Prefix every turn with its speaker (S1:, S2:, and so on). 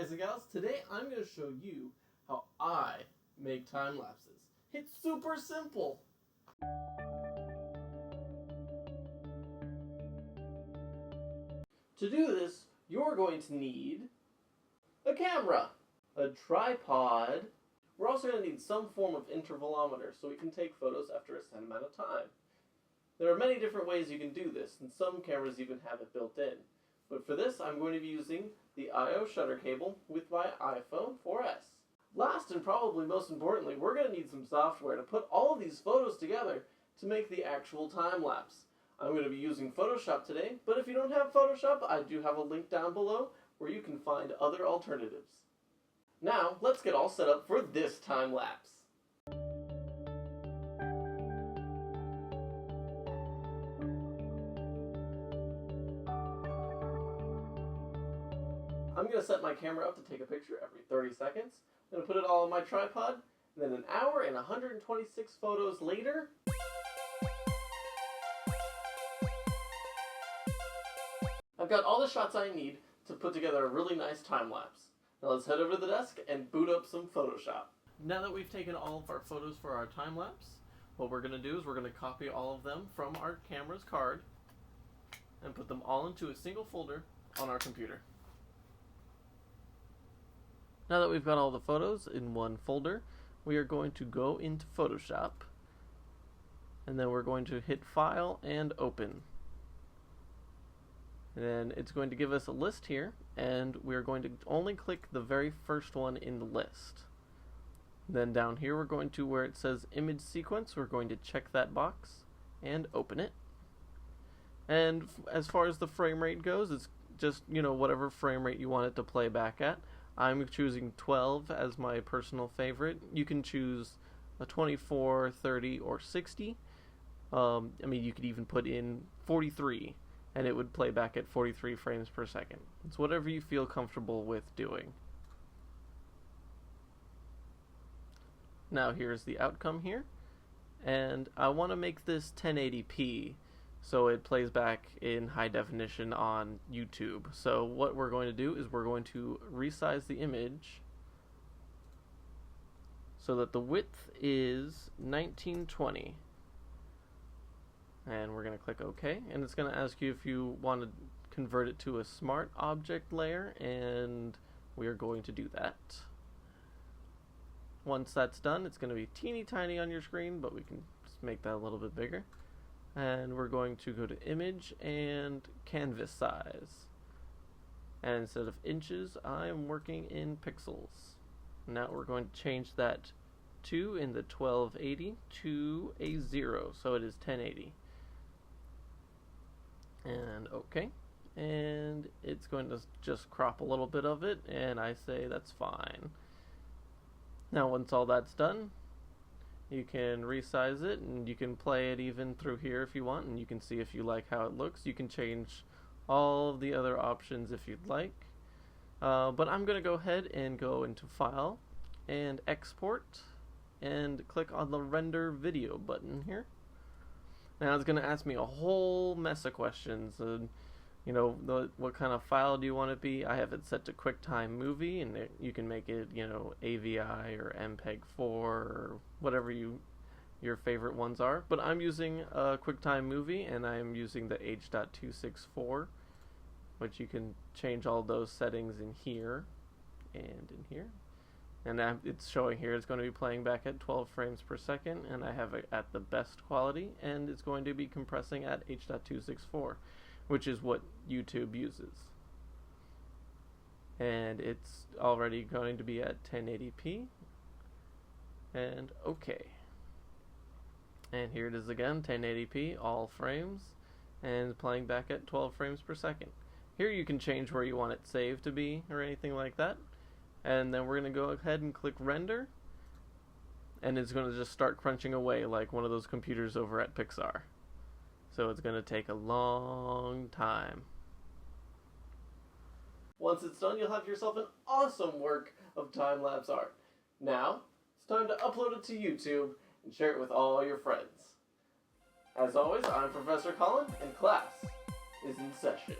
S1: guys and gals, today I'm going to show you how I make time lapses. It's super simple. To do this, you're going to need a camera, a tripod. We're also going to need some form of intervalometer so we can take photos after a set amount of time. There are many different ways you can do this, and some cameras even have it built in. But for this, I'm going to be using the I/O shutter cable with my iPhone 4S. Last and probably most importantly, we're going to need some software to put all of these photos together to make the actual time lapse. I'm going to be using Photoshop today, but if you don't have Photoshop, I do have a link down below where you can find other alternatives. Now, let's get all set up for this time lapse. I'm going to set my camera up to take a picture every 30 seconds. I'm going to put it all on my tripod, and then an hour and 126 photos later, I've got all the shots I need to put together a really nice time lapse. Now let's head over to the desk and boot up some Photoshop. Now that we've taken all of our photos for our time lapse, what we're going to do is we're going to copy all of them from our camera's card and put them all into a single folder on our computer. Now that we've got all the photos in one folder, we are going to go into Photoshop, and then we're going to hit File and Open. And then it's going to give us a list here, and we're going to only click the very first one in the list. Then down here we're going to where it says Image Sequence, we're going to check that box and open it. And as far as the frame rate goes, it's just, whatever frame rate you want it to play back at. I'm choosing 12 as my personal favorite. You can choose a 24, 30, or 60. You could even put in 43, and it would play back at 43 frames per second. It's whatever you feel comfortable with doing. Now here's the outcome here. And I want to make this 1080p. So it plays back in high definition on YouTube. So what we're going to do is we're going to resize the image so that the width is 1920. And we're going to click OK. And it's going to ask you if you want to convert it to a smart object layer, and we are going to do that. Once that's done, it's going to be teeny tiny on your screen, but we can just make that a little bit bigger. And we're going to go to Image and Canvas Size. And instead of inches, I'm working in pixels. Now we're going to change that to, in the 1280, to a 0, so it is 1080. And OK. And it's going to just crop a little bit of it, and I say that's fine. Now once all that's done, you can resize it, and you can play it even through here if you want, and you can see if you like how it looks. You can change all of the other options if you'd like. But I'm going to go ahead and go into File and Export and click on the Render Video button here. Now it's going to ask me a whole mess of questions. What kind of file do you want it to be? I have it set to QuickTime Movie, and you can make it, AVI or MPEG-4 or whatever your favorite ones are. But I'm using QuickTime Movie, and I'm using the H.264, which you can change all those settings in here and in here. And it's showing here it's going to be playing back at 12 frames per second, and I have it at the best quality, and it's going to be compressing at H.264. which is what YouTube uses. And it's already going to be at 1080p. And OK. And here it is again, 1080p, all frames, and playing back at 12 frames per second. Here you can change where you want it saved to be or anything like that. And then we're going to go ahead and click Render. And it's going to just start crunching away like one of those computers over at Pixar. So it's going to take a long time. Once it's done, you'll have yourself an awesome work of time-lapse art. Now, it's time to upload it to YouTube and share it with all your friends. As always, I'm Professor Qolin, and class is in session.